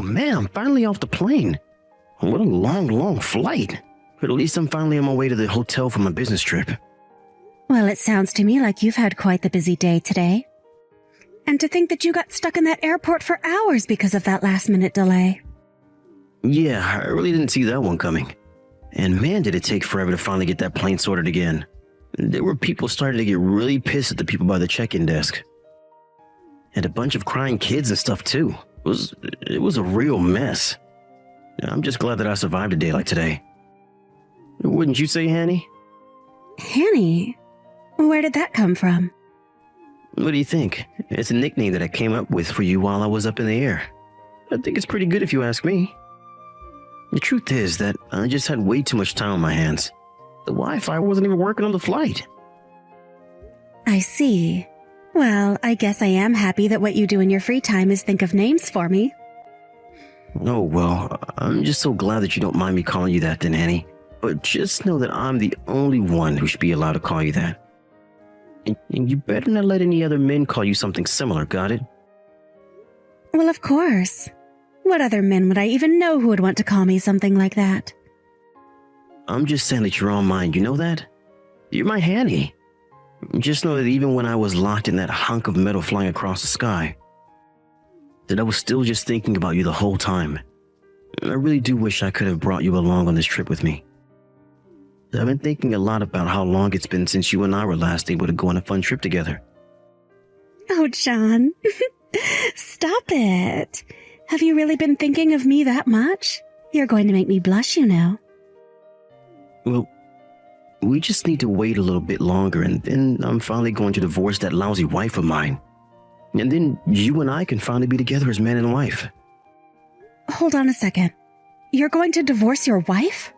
Oh man, I'm finally off the plane. What a long flight. But at least I'm finally on my way to the hotel for my business trip. Well, it sounds to me like you've had quite the busy day today. And to think that you got stuck in that airport for hours because of that last-minute delay. Yeah, I really didn't see that one coming. And man, did it take forever to finally get that plane sorted again. There were people starting to get really pissed at the people by the check-in desk. And a bunch of crying kids and stuff too. It was a real mess. I'm just glad that I survived a day like today. Wouldn't you say, Hanny? Hanny? Where did that come from? What do you think? It's a nickname that I came up with for you while I was up in the air. I think it's pretty good if you ask me. The truth is that I just had way too much time on my hands. The Wi-Fi wasn't even working on the flight. I see. Well, I guess I am happy that what you do in your free time is think of names for me. Oh, well, I'm just so glad that you don't mind me calling you that then, Annie. But just know that I'm the only one who should be allowed to call you that. And you better not let any other men call you something similar, got it? Well, of course. What other men would I even know who would want to call me something like that? I'm just saying that you're on mine, you know that? You're my Hanny. Just know that even when I was locked in that hunk of metal flying across the sky, that I was still just thinking about you the whole time. I really do wish I could have brought you along on this trip with me. I've been thinking a lot about how long it's been since you and I were last able to go on a fun trip together. Oh, John. Stop it. Have you really been thinking of me that much? You're going to make me blush, you know. Well, we just need to wait a little bit longer, and then I'm finally going to divorce that lousy wife of mine. And then you and I can finally be together as man and wife. Hold on a second. You're going to divorce your wife?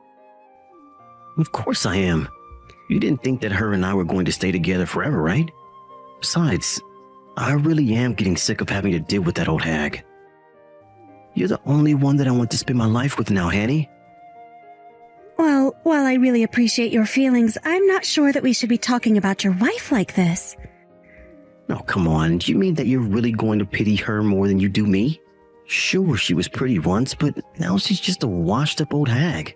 Of course I am. You didn't think that her and I were going to stay together forever, right? Besides, I really am getting sick of having to deal with that old hag. You're the only one that I want to spend my life with now, Hanny. Well, while I really appreciate your feelings, I'm not sure that we should be talking about your wife like this. Oh, come on. Do you mean that you're really going to pity her more than you do me? Sure, she was pretty once, but now she's just a washed-up old hag.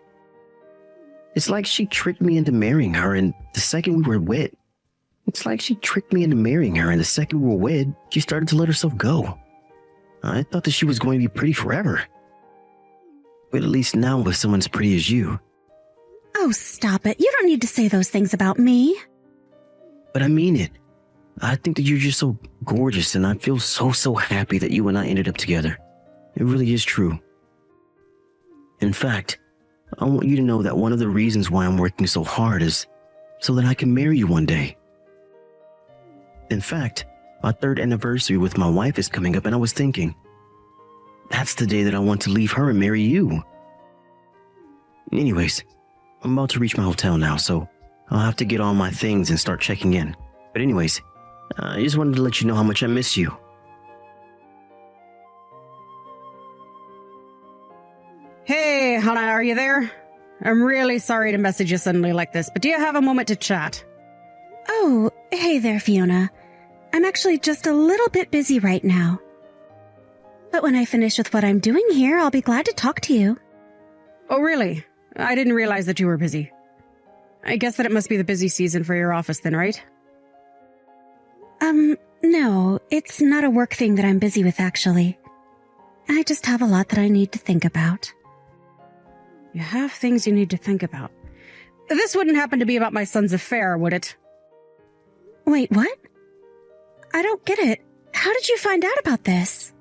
It's like she tricked me into marrying her, and the second we were wed, she started to let herself go. I thought that she was going to be pretty forever. But at least now with someone as pretty as you. Oh, stop it. You don't need to say those things about me. But I mean it. I think that you're just so gorgeous, and I feel so happy that you and I ended up together. It really is true. In fact, I want you to know that one of the reasons why I'm working so hard is so that I can marry you one day. In fact, our 3rd anniversary with my wife is coming up, and I was thinking, that's the day that I want to leave her and marry you. Anyways, I'm about to reach my hotel now, so I'll have to get all my things and start checking in. But anyways, I just wanted to let you know how much I miss you. Hey, Hannah, are you there? I'm really sorry to message you suddenly like this, but do you have a moment to chat? Oh, hey there, Fiona. I'm actually just a little bit busy right now. But when I finish with what I'm doing here, I'll be glad to talk to you. Oh, really? I didn't realize that you were busy. I guess that it must be the busy season for your office then, right? No, it's not a work thing that I'm busy with, actually. I just have a lot that I need to think about. You have things you need to think about. This wouldn't happen to be about my son's affair, would it? Wait, what? I don't get it. How did you find out about this?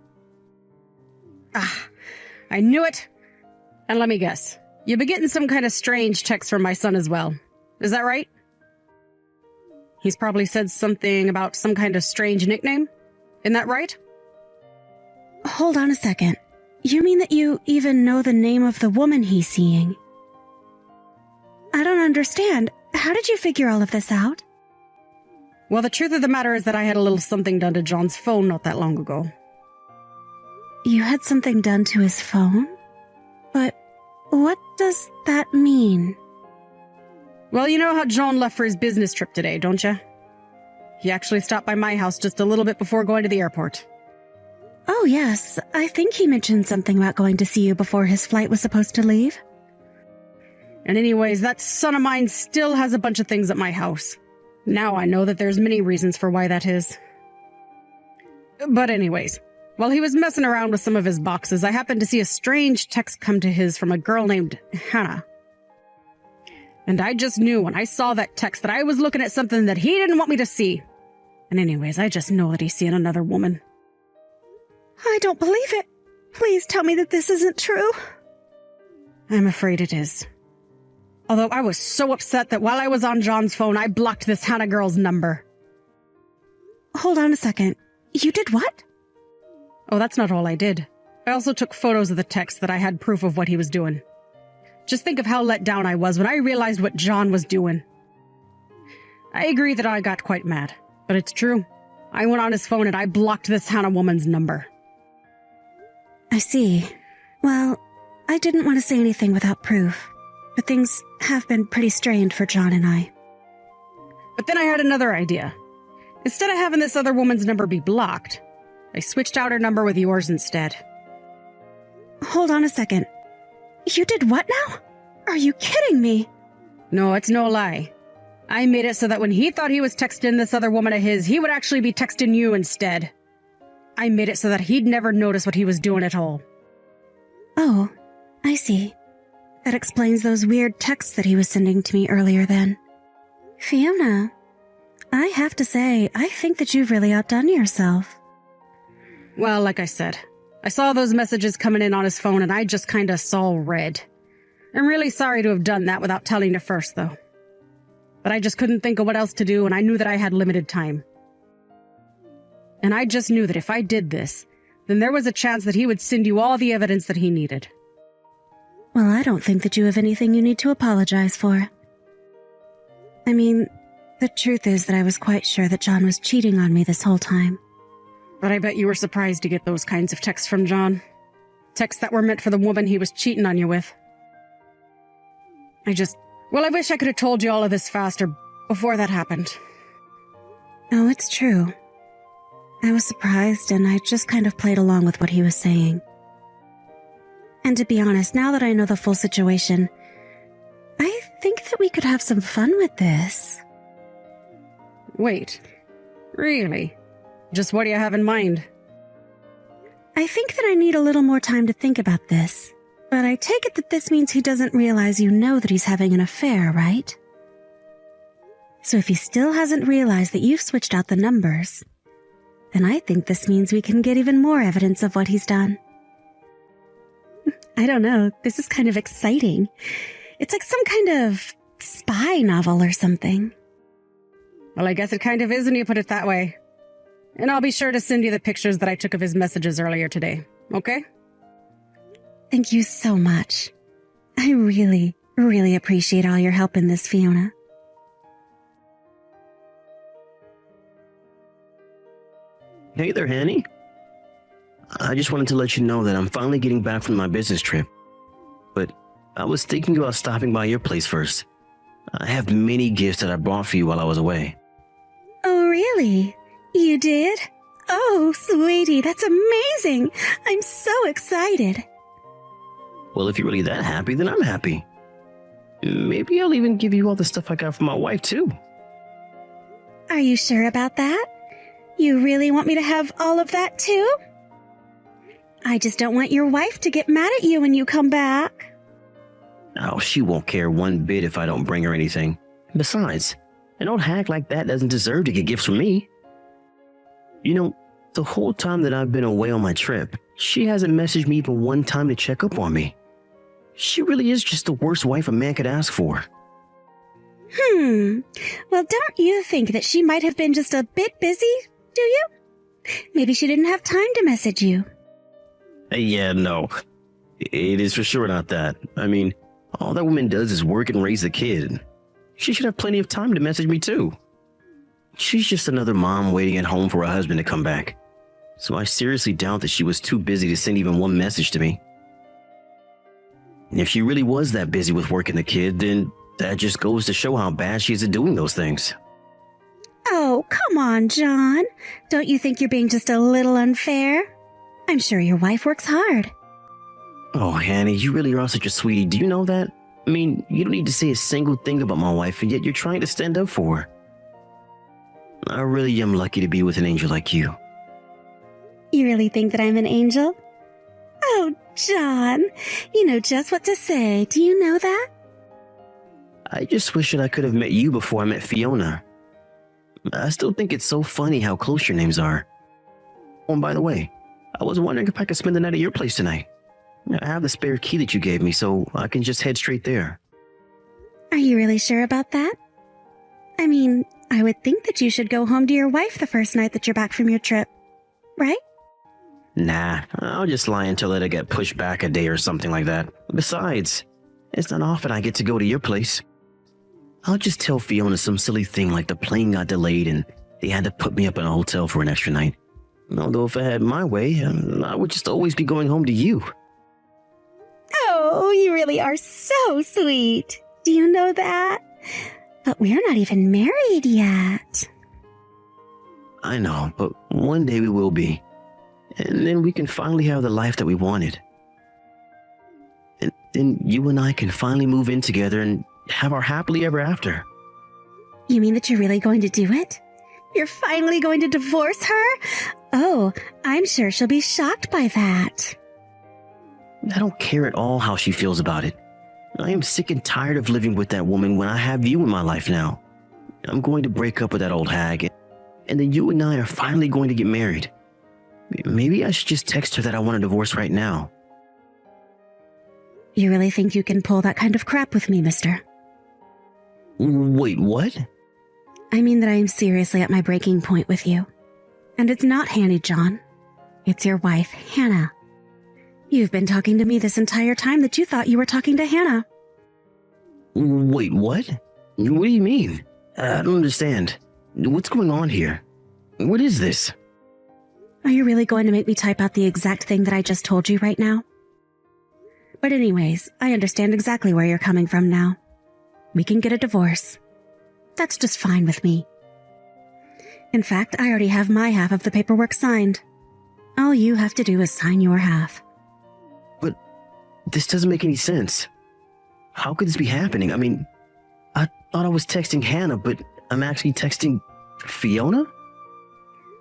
I knew it. And let me guess. You've been getting some kind of strange texts from my son as well. Is that right? He's probably said something about some kind of strange nickname. Isn't that right? Hold on a second. You mean that you even know the name of the woman he's seeing? I don't understand. How did you figure all of this out? Well, the truth of the matter is that I had a little something done to John's phone not that long ago. You had something done to his phone? But what does that mean? Well, you know how John left for his business trip today, don't you? He actually stopped by my house just a little bit before going to the airport. Oh, yes. I think he mentioned something about going to see you before his flight was supposed to leave. And anyways, that son of mine still has a bunch of things at my house. Now I know that there's many reasons for why that is. But anyways, while he was messing around with some of his boxes, I happened to see a strange text come to his from a girl named Hannah. And I just knew when I saw that text that I was looking at something that he didn't want me to see. And anyways, I just know that he's seeing another woman. I don't believe it. Please tell me that this isn't true. I'm afraid it is. Although I was so upset that while I was on John's phone, I blocked this Hannah girl's number. Hold on a second. You did what? Oh, that's not all I did. I also took photos of the text that I had proof of what he was doing. Just think of how let down I was when I realized what John was doing. I agree that I got quite mad, but it's true. I went on his phone and I blocked this Hannah woman's number. I see. Well, I didn't want to say anything without proof, but things have been pretty strained for John and I. But then I had another idea. Instead of having this other woman's number be blocked, I switched out her number with yours instead. Hold on a second. You did what now? Are you kidding me? No, it's no lie. I made it so that when he thought he was texting this other woman of his, he would actually be texting you instead. I made it so that he'd never notice what he was doing at all. Oh, I see. That explains those weird texts that he was sending to me earlier then. Fiona, I have to say, I think that you've really outdone yourself. Well, like I said, I saw those messages coming in on his phone and I just kinda saw red. I'm really sorry to have done that without telling you first, though. But I just couldn't think of what else to do and I knew that I had limited time. And I just knew that if I did this, then there was a chance that he would send you all the evidence that he needed. Well, I don't think that you have anything you need to apologize for. I mean, the truth is that I was quite sure that John was cheating on me this whole time. But I bet you were surprised to get those kinds of texts from John. Texts that were meant for the woman he was cheating on you with. I wish I could have told you all of this faster, before that happened. Oh, it's true. I was surprised and I just kind of played along with what he was saying. And to be honest, now that I know the full situation, I think that we could have some fun with this. Wait, really? Just what do you have in mind? I think that I need a little more time to think about this, but I take it that this means he doesn't realize you know that he's having an affair, right? So if he still hasn't realized that you've switched out the numbers, then I think this means we can get even more evidence of what he's done. I don't know, this is kind of exciting. It's like some kind of spy novel or something. Well, I guess it kind of is when you put it that way. And I'll be sure to send you the pictures that I took of his messages earlier today, okay? Thank you so much. I really, really appreciate all your help in this, Fiona. Hey there, Hanny. I just wanted to let you know that I'm finally getting back from my business trip. But I was thinking about stopping by your place first. I have many gifts that I brought for you while I was away. Oh, really? You did? Oh, sweetie, that's amazing. I'm so excited. Well, if you're really that happy, then I'm happy. Maybe I'll even give you all the stuff I got from my wife, too. Are you sure about that? You really want me to have all of that, too? I just don't want your wife to get mad at you when you come back. Oh, she won't care one bit if I don't bring her anything. Besides, an old hag like that doesn't deserve to get gifts from me. You know, the whole time that I've been away on my trip, she hasn't messaged me even one time to check up on me. She really is just the worst wife a man could ask for. Well, don't you think that she might have been just a bit busy, do you? Maybe she didn't have time to message you. Yeah, no. It is for sure not that. I mean, all that woman does is work and raise a kid. She should have plenty of time to message me too. She's just another mom waiting at home for her husband to come back. So I seriously doubt that she was too busy to send even one message to me. And if she really was that busy with working the kid, then that just goes to show how bad she is at doing those things. Oh, come on, John. Don't you think you're being just a little unfair? I'm sure your wife works hard. Oh, Hannah, you really are such a sweetie. Do you know that? I mean, you don't need to say a single thing about my wife, and yet you're trying to stand up for her. I really am lucky to be with an angel like you. You really think that I'm an angel? Oh, John, you know just what to say. Do you know that? I just wish that I could have met you before I met Fiona. I still think it's so funny how close your names are. Oh, and by the way, I was wondering if I could spend the night at your place tonight. I have the spare key that you gave me, so I can just head straight there. Are you really sure about that? I mean, I would think that you should go home to your wife the first night that you're back from your trip, right? Nah, I'll just lie until it'll get pushed back a day or something like that. Besides, it's not often I get to go to your place. I'll just tell Fiona some silly thing like the plane got delayed and they had to put me up in a hotel for an extra night. Although if I had my way, I would just always be going home to you. Oh, you really are so sweet. Do you know that? But we're not even married yet. I know, but one day we will be. And then we can finally have the life that we wanted. And then you and I can finally move in together and have our happily ever after. You mean that you're really going to do it? You're finally going to divorce her? Oh, I'm sure she'll be shocked by that. I don't care at all how she feels about it. I am sick and tired of living with that woman when I have you in my life now. I'm going to break up with that old hag, and then you and I are finally going to get married. Maybe I should just text her that I want a divorce right now. You really think you can pull that kind of crap with me, mister? Wait, what? I mean that I am seriously at my breaking point with you. And it's not Hanny, John. It's your wife, Hannah. You've been talking to me this entire time that you thought you were talking to Hannah. Wait, what? What do you mean? I don't understand. What's going on here? What is this? Are you really going to make me type out the exact thing that I just told you right now? But anyways, I understand exactly where you're coming from now. We can get a divorce. That's just fine with me. In fact, I already have my half of the paperwork signed. All you have to do is sign your half. But this doesn't make any sense. How could this be happening? I mean, I thought I was texting Hannah, but I'm actually texting Fiona?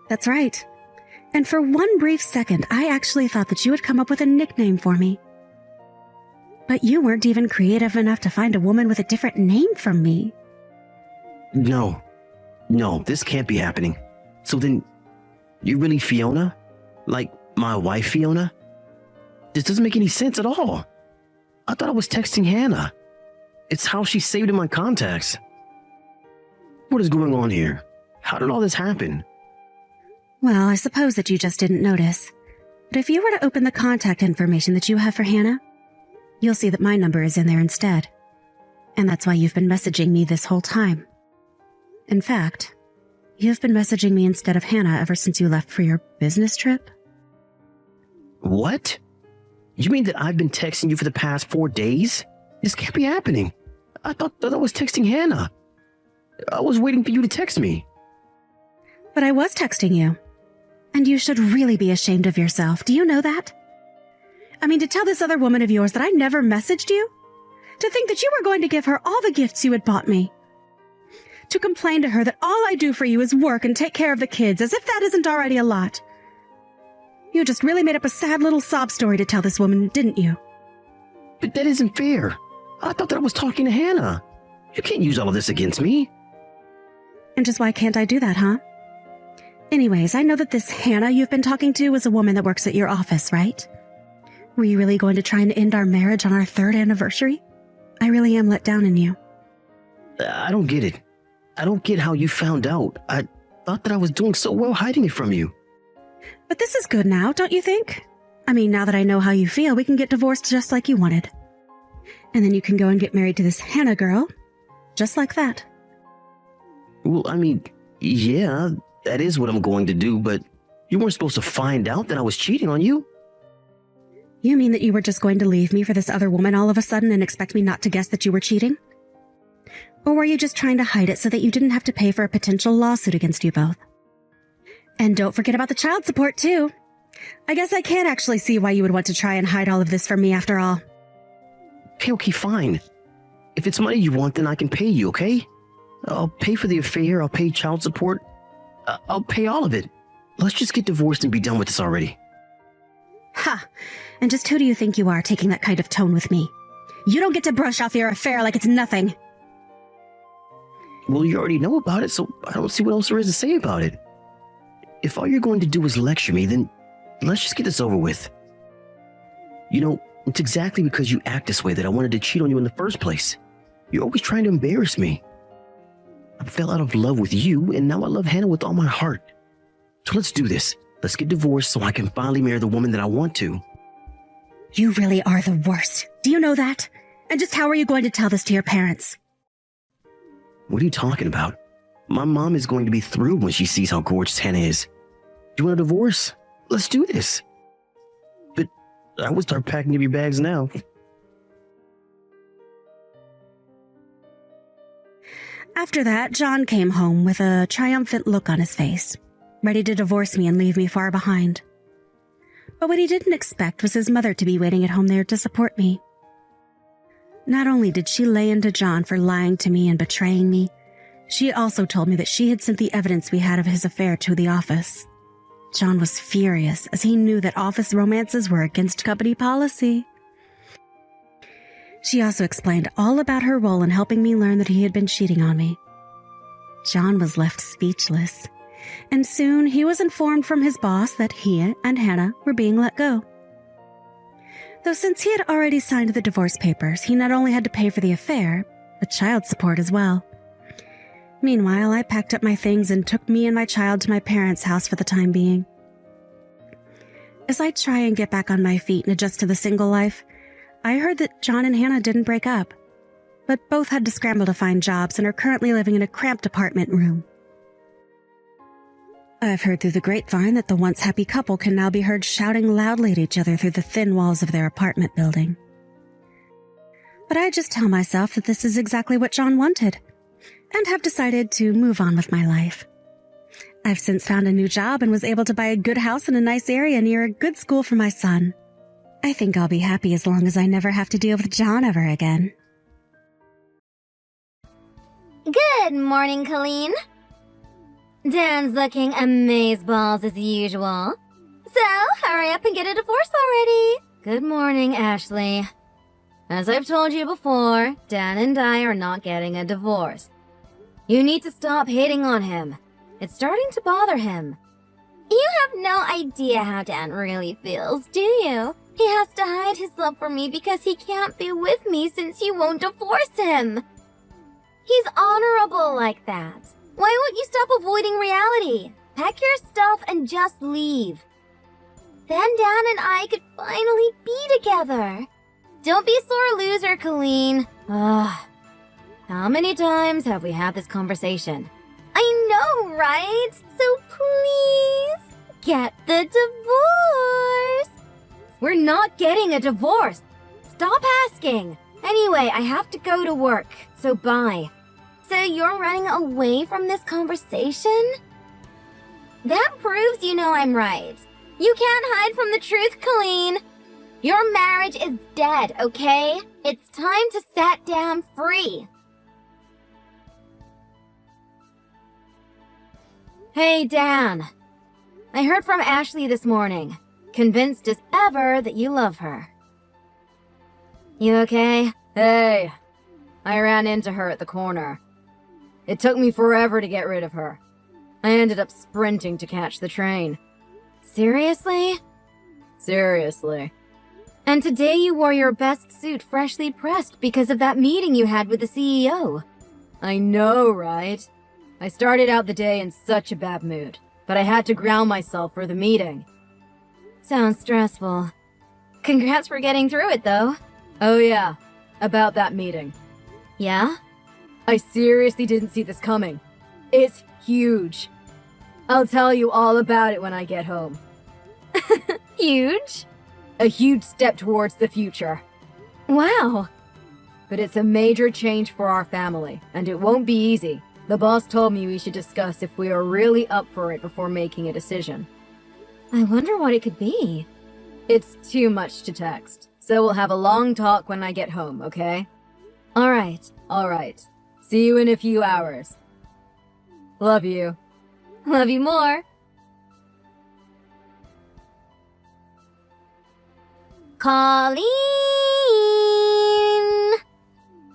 That's right. And for one brief second, I actually thought that you had come up with a nickname for me. But you weren't even creative enough to find a woman with a different name from me. No, this can't be happening. So then, you're really Fiona? Like, my wife Fiona? This doesn't make any sense at all. I thought I was texting Hannah. It's how she saved in my contacts. What is going on here? How did all this happen? Well, I suppose that you just didn't notice. But if you were to open the contact information that you have for Hannah, you'll see that my number is in there instead. And that's why you've been messaging me this whole time. In fact, you've been messaging me instead of Hannah ever since you left for your business trip. What? You mean that I've been texting you for the past 4 days? This can't be happening. I thought that I was texting Hannah. I was waiting for you to text me. But I was texting you. And you should really be ashamed of yourself. Do you know that? I mean, to tell this other woman of yours that I never messaged you? To think that you were going to give her all the gifts you had bought me? To complain to her that all I do for you is work and take care of the kids, as if that isn't already a lot? You just really made up a sad little sob story to tell this woman, didn't you? But that isn't fair. I thought that I was talking to Hannah. You can't use all of this against me. And just why can't I do that, huh? Anyways, I know that this Hannah you've been talking to is a woman that works at your office, right? Were you really going to try and end our marriage on our 3rd anniversary? I really am let down in you. I don't get it. I don't get how you found out. I thought that I was doing so well hiding it from you. But this is good now, don't you think? I mean, now that I know how you feel, we can get divorced just like you wanted. And then you can go and get married to this Hannah girl. Just like that. Well, I mean, yeah, that is what I'm going to do, but you weren't supposed to find out that I was cheating on you. You mean that you were just going to leave me for this other woman all of a sudden and expect me not to guess that you were cheating? Or were you just trying to hide it so that you didn't have to pay for a potential lawsuit against you both? And don't forget about the child support, too. I guess I can't actually see why you would want to try and hide all of this from me after all. Okay, fine. If it's money you want, then I can pay you, okay? I'll pay for the affair, I'll pay child support. I'll pay all of it. Let's just get divorced and be done with this already. Ha! And just who do you think you are taking that kind of tone with me? You don't get to brush off your affair like it's nothing. Well, you already know about it, so I don't see what else there is to say about it. If all you're going to do is lecture me, then let's just get this over with. You know, it's exactly because you act this way that I wanted to cheat on you in the first place. You're always trying to embarrass me. I fell out of love with you, and now I love Hannah with all my heart. So let's do this. Let's get divorced so I can finally marry the woman that I want to. You really are the worst. Do you know that? And just how are you going to tell this to your parents? What are you talking about? My mom is going to be thrilled when she sees how gorgeous Hannah is. Do you want a divorce? Let's do this. But I would start packing up your bags now. After that, John came home with a triumphant look on his face, ready to divorce me and leave me far behind. But what he didn't expect was his mother to be waiting at home there to support me. Not only did she lay into John for lying to me and betraying me, she also told me that she had sent the evidence we had of his affair to the office. John was furious as he knew that office romances were against company policy. She also explained all about her role in helping me learn that he had been cheating on me. John was left speechless, and soon he was informed from his boss that he and Hannah were being let go. Though since he had already signed the divorce papers, he not only had to pay for the affair, but child support as well. Meanwhile, I packed up my things and took me and my child to my parents' house for the time being. As I try and get back on my feet and adjust to the single life, I heard that John and Hannah didn't break up, but both had to scramble to find jobs and are currently living in a cramped apartment room. I've heard through the grapevine that the once happy couple can now be heard shouting loudly at each other through the thin walls of their apartment building. But I just tell myself that this is exactly what John wanted, and have decided to move on with my life. I've since found a new job and was able to buy a good house in a nice area near a good school for my son. I think I'll be happy as long as I never have to deal with John ever again. Good morning, Colleen. Dan's looking amazeballs as usual. So, hurry up and get a divorce already. Good morning, Ashley. As I've told you before, Dan and I are not getting a divorce. You need to stop hating on him. It's starting to bother him. You have no idea how Dan really feels, do you? He has to hide his love for me because he can't be with me since you won't divorce him. He's honorable like that. Why won't you stop avoiding reality? Pack your stuff and just leave. Then Dan and I could finally be together. Don't be a sore loser, Colleen. Ugh. How many times have we had this conversation? I know, right? So please, get the divorce. We're not getting a divorce. Stop asking. Anyway, I have to go to work, so bye. So you're running away from this conversation? That proves you know I'm right. You can't hide from the truth, Colleen. Your marriage is dead, okay? It's time to set Dan free. Hey, Dan. I heard from Ashley this morning. Convinced as ever that you love her. You okay? Hey. I ran into her at the corner. It took me forever to get rid of her. I ended up sprinting to catch the train. Seriously? Seriously. And today you wore your best suit freshly pressed because of that meeting you had with the CEO. I know, right? I started out the day in such a bad mood, but I had to ground myself for the meeting. Sounds stressful. Congrats for getting through it, though. Oh yeah, about that meeting. Yeah? I seriously didn't see this coming. It's huge. I'll tell you all about it when I get home. Huge? A huge step towards the future. Wow. But it's a major change for our family, and it won't be easy. The boss told me we should discuss if we are really up for it before making a decision. I wonder what it could be. It's too much to text, so we'll have a long talk when I get home, okay? Alright. See you in a few hours. Love you. Love you more. Colleen!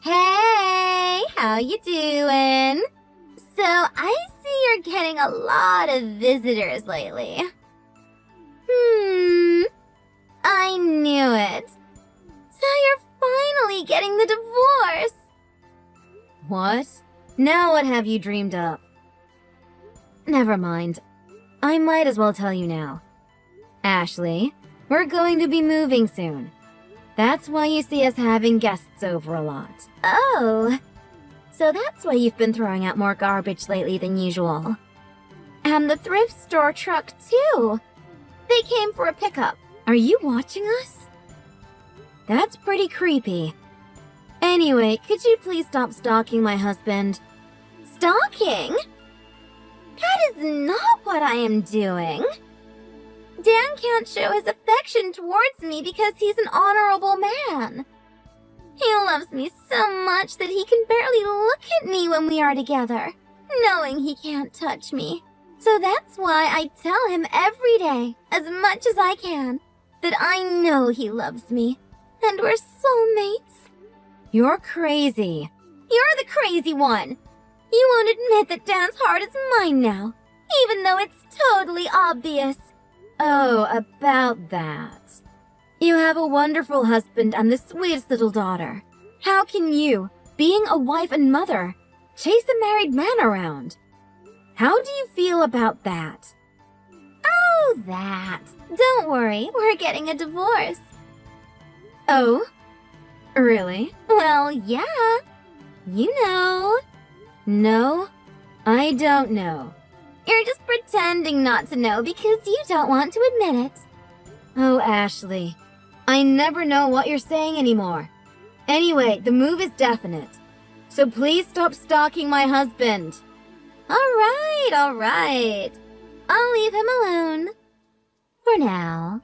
Hey, how you doing? So, I see you're getting a lot of visitors lately. I knew it. So you're finally getting the divorce. What? Now what have you dreamed up? Never mind. I might as well tell you now. Ashley, we're going to be moving soon. That's why you see us having guests over a lot. Oh, so that's why you've been throwing out more garbage lately than usual. And the thrift store truck, too. They came for a pickup. Are you watching us? That's pretty creepy. Anyway, could you please stop stalking my husband? Stalking? That is not what I am doing. Dan can't show his affection towards me because he's an honorable man. He loves me so much that he can barely look at me when we are together, knowing he can't touch me. So that's why I tell him every day, as much as I can, that I know he loves me, and we're soulmates. You're crazy. You're the crazy one. You won't admit that Dan's heart is mine now, even though it's totally obvious. Oh, about that. You have a wonderful husband and the sweetest little daughter. How can you, being a wife and mother, chase a married man around? How do you feel about that? Oh, that. Don't worry, we're getting a divorce. Oh? Really? Well, yeah. You know. No, I don't know. You're just pretending not to know because you don't want to admit it. Oh, Ashley. I never know what you're saying anymore. Anyway, the move is definite. So please stop stalking my husband. All right. I'll leave him alone. For now.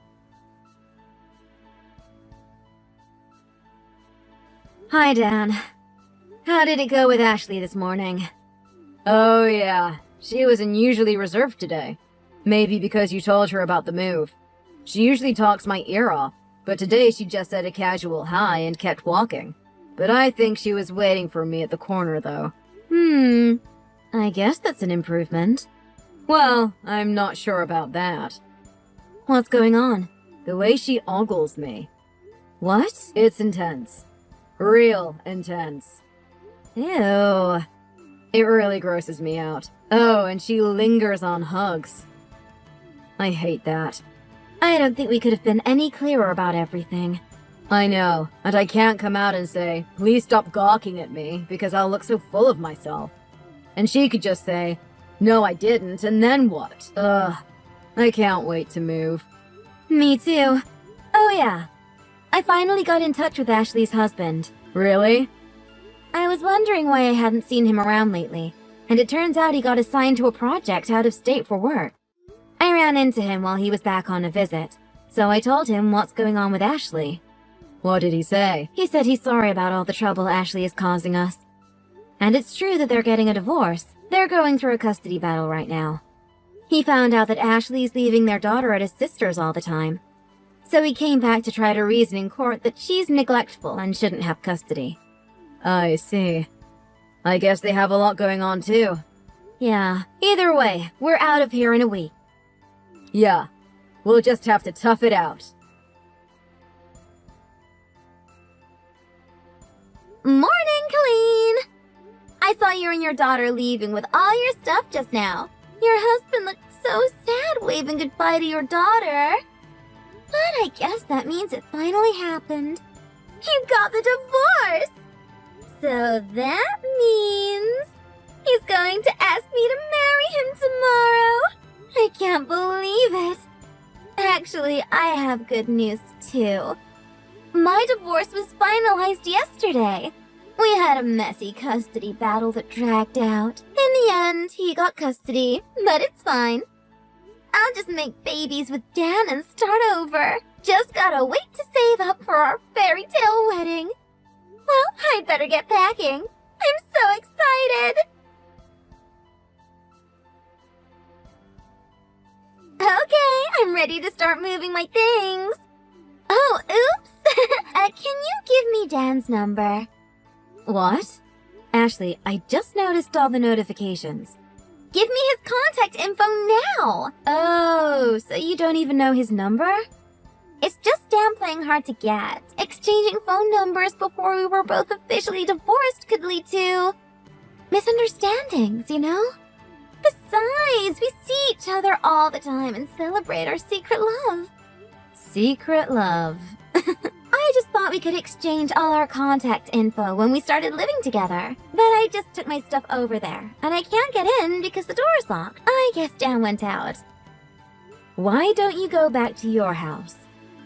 Hi, Dan. How did it go with Ashley this morning? Oh, yeah. She was unusually reserved today. Maybe because you told her about the move. She usually talks my ear off, but today she just said a casual hi and kept walking. But I think she was waiting for me at the corner, though. I guess that's an improvement. Well, I'm not sure about that. What's going on? The way she ogles me. What? It's intense. Real intense. Ew. It really grosses me out. Oh, and she lingers on hugs. I hate that. I don't think we could have been any clearer about everything. I know, and I can't come out and say, please stop gawking at me, because I'll look so full of myself. And she could just say, no, I didn't, and then what? Ugh. I can't wait to move. Me too. Oh yeah. I finally got in touch with Ashley's husband. Really? I was wondering why I hadn't seen him around lately, and it turns out he got assigned to a project out of state for work. I ran into him while he was back on a visit, so I told him what's going on with Ashley. What did he say? He said he's sorry about all the trouble Ashley is causing us. And it's true that they're getting a divorce. They're going through a custody battle right now. He found out that Ashley's leaving their daughter at his sister's all the time. So he came back to try to reason in court that she's neglectful and shouldn't have custody. I see. I guess they have a lot going on too. Yeah. Either way, we're out of here in a week. Yeah. We'll just have to tough it out. Morning, Colleen! I saw you and your daughter leaving with all your stuff just now. Your husband looked so sad waving goodbye to your daughter. But I guess that means it finally happened. You got the divorce! So that means he's going to ask me to marry him tomorrow. I can't believe it. Actually, I have good news too. My divorce was finalized yesterday. We had a messy custody battle that dragged out. In the end, he got custody, but it's fine. I'll just make babies with Dan and start over. Just gotta wait to save up for our fairy tale wedding. Well, I'd better get packing. I'm so excited. Okay, I'm ready to start moving my things. Oh, oops. Can you give me Dan's number? What? Ashley, I just noticed all the notifications. Give me his contact info now. Oh, so you don't even know his number? It's just Dan playing hard to get. Exchanging phone numbers before we were both officially divorced could lead to misunderstandings, you know? Besides, we see each other all the time and celebrate our secret love. Secret love. I just thought we could exchange all our contact info when we started living together. But I just took my stuff over there, and I can't get in because the door's locked. I guess Dan went out. Why don't you go back to your house?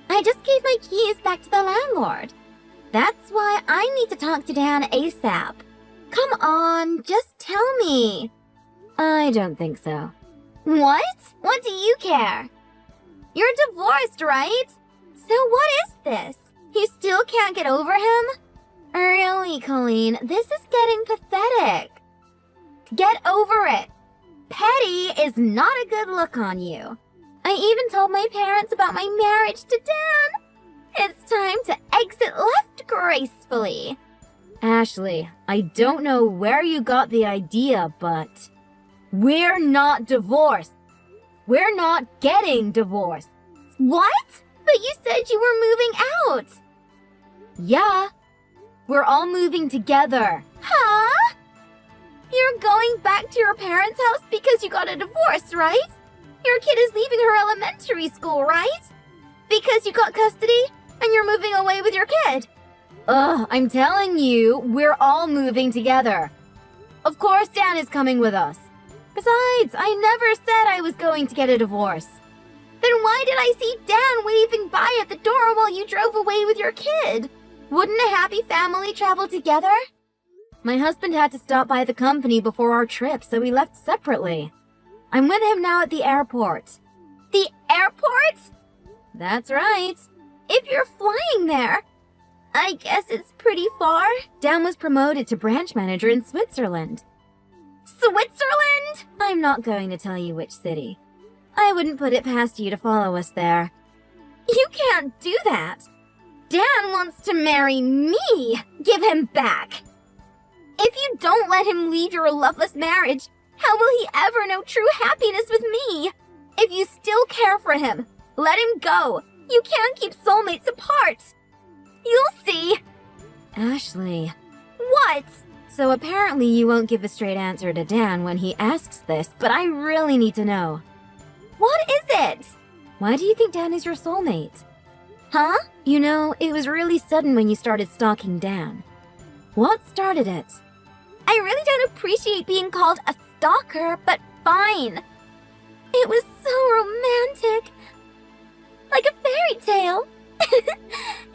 I just gave my keys back to the landlord. That's why I need to talk to Dan ASAP. Come on, just tell me. I don't think so. What? What do you care? You're divorced, right? So what is this? You still can't get over him? Really, Colleen, this is getting pathetic. Get over it. Petty is not a good look on you. I even told my parents about my marriage to Dan. It's time to exit left gracefully. Ashley, I don't know where you got the idea, but we're not divorced. We're not getting divorced. What? But you said you were moving out. Yeah. We're all moving together. Huh? You're going back to your parents' house because you got a divorce, right? Your kid is leaving her elementary school, right? Because you got custody and you're moving away with your kid. Ugh, I'm telling you, we're all moving together. Of course Dan is coming with us. Besides, I never said I was going to get a divorce. Then why did I see Dan waving by at the door while you drove away with your kid? Wouldn't a happy family travel together? My husband had to stop by the company before our trip, so we left separately. I'm with him now at the airport. The airport? That's right. If you're flying there, I guess it's pretty far. Dan was promoted to branch manager in Switzerland. Switzerland? I'm not going to tell you which city. I wouldn't put it past you to follow us there. You can't do that. Dan wants to marry me. Give him back. If you don't let him leave your loveless marriage, how will he ever know true happiness with me? If you still care for him, let him go. You can't keep soulmates apart. You'll see. Ashley. What? So apparently you won't give a straight answer to Dan when he asks this, but I really need to know. What is it? Why do you think Dan is your soulmate? Huh? You know, it was really sudden when you started stalking Dan. What started it? I really don't appreciate being called a stalker, but fine. It was so romantic. Like a fairy tale.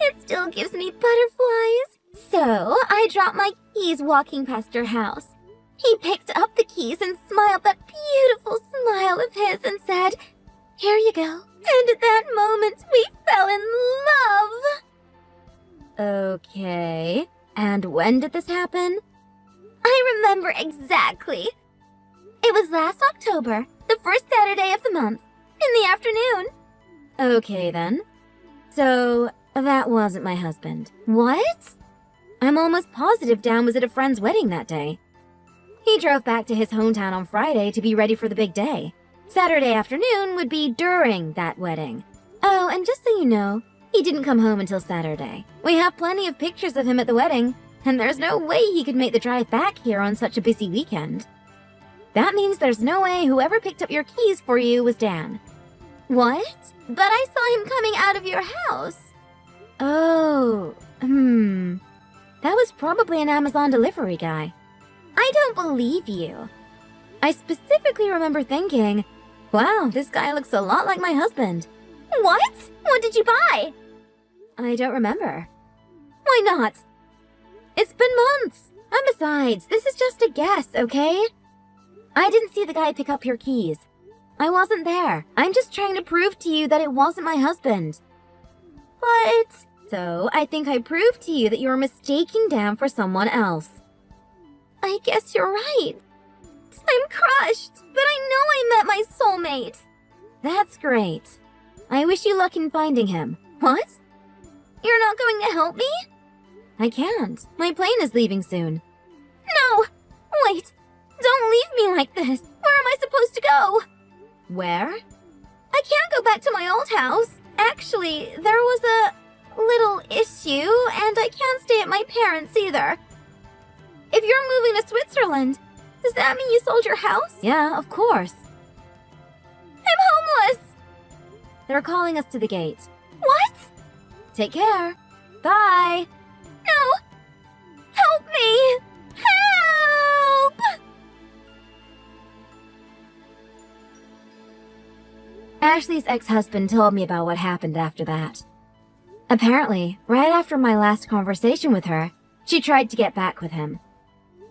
It still gives me butterflies. So, I dropped my keys walking past your house. He picked up the keys and smiled that beautiful smile of his and said, "Here you go." And at that moment, we fell in love. Okay. And when did this happen? I remember exactly. It was last October, the first Saturday of the month, in the afternoon. Okay, then. So, that wasn't my husband. What? I'm almost positive Dan was at a friend's wedding that day. He drove back to his hometown on Friday to be ready for the big day. Saturday afternoon would be during that wedding. Oh, and just so you know, he didn't come home until Saturday. We have plenty of pictures of him at the wedding, and there's no way he could make the drive back here on such a busy weekend. That means there's no way whoever picked up your keys for you was Dan. What? But I saw him coming out of your house. Oh, That was probably an Amazon delivery guy. I don't believe you. I specifically remember thinking, wow, this guy looks a lot like my husband. What? What did you buy? I don't remember. Why not? It's been months. And besides, this is just a guess, okay? I didn't see the guy pick up your keys. I wasn't there. I'm just trying to prove to you that it wasn't my husband. But... So, I think I proved to you that you were mistaking Dan for someone else. I guess you're right. I'm crushed, but I know I met my soulmate. That's great. I wish you luck in finding him. What? You're not going to help me? I can't. My plane is leaving soon. No! Wait! Don't leave me like this! Where am I supposed to go? Where? I can't go back to my old house. Actually, there was a little issue, and I can't stay at my parents' either. If you're moving to Switzerland, does that mean you sold your house? Yeah, of course. I'm homeless! They're calling us to the gate. What? Take care. Bye. No! Help me! Help! Ashley's ex-husband told me about what happened after that. Apparently, right after my last conversation with her, she tried to get back with him.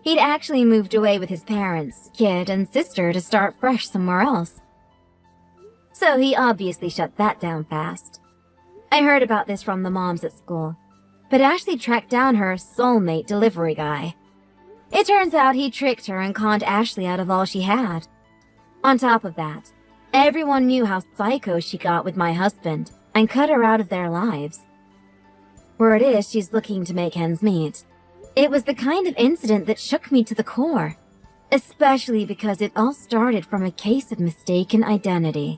He'd actually moved away with his parents, kid, and sister to start fresh somewhere else. So he obviously shut that down fast. I heard about this from the moms at school, but Ashley tracked down her soulmate delivery guy. It turns out he tricked her and conned Ashley out of all she had. On top of that, everyone knew how psycho she got with my husband and cut her out of their lives. Word is she's looking to make ends meet. It was the kind of incident that shook me to the core, especially because it all started from a case of mistaken identity.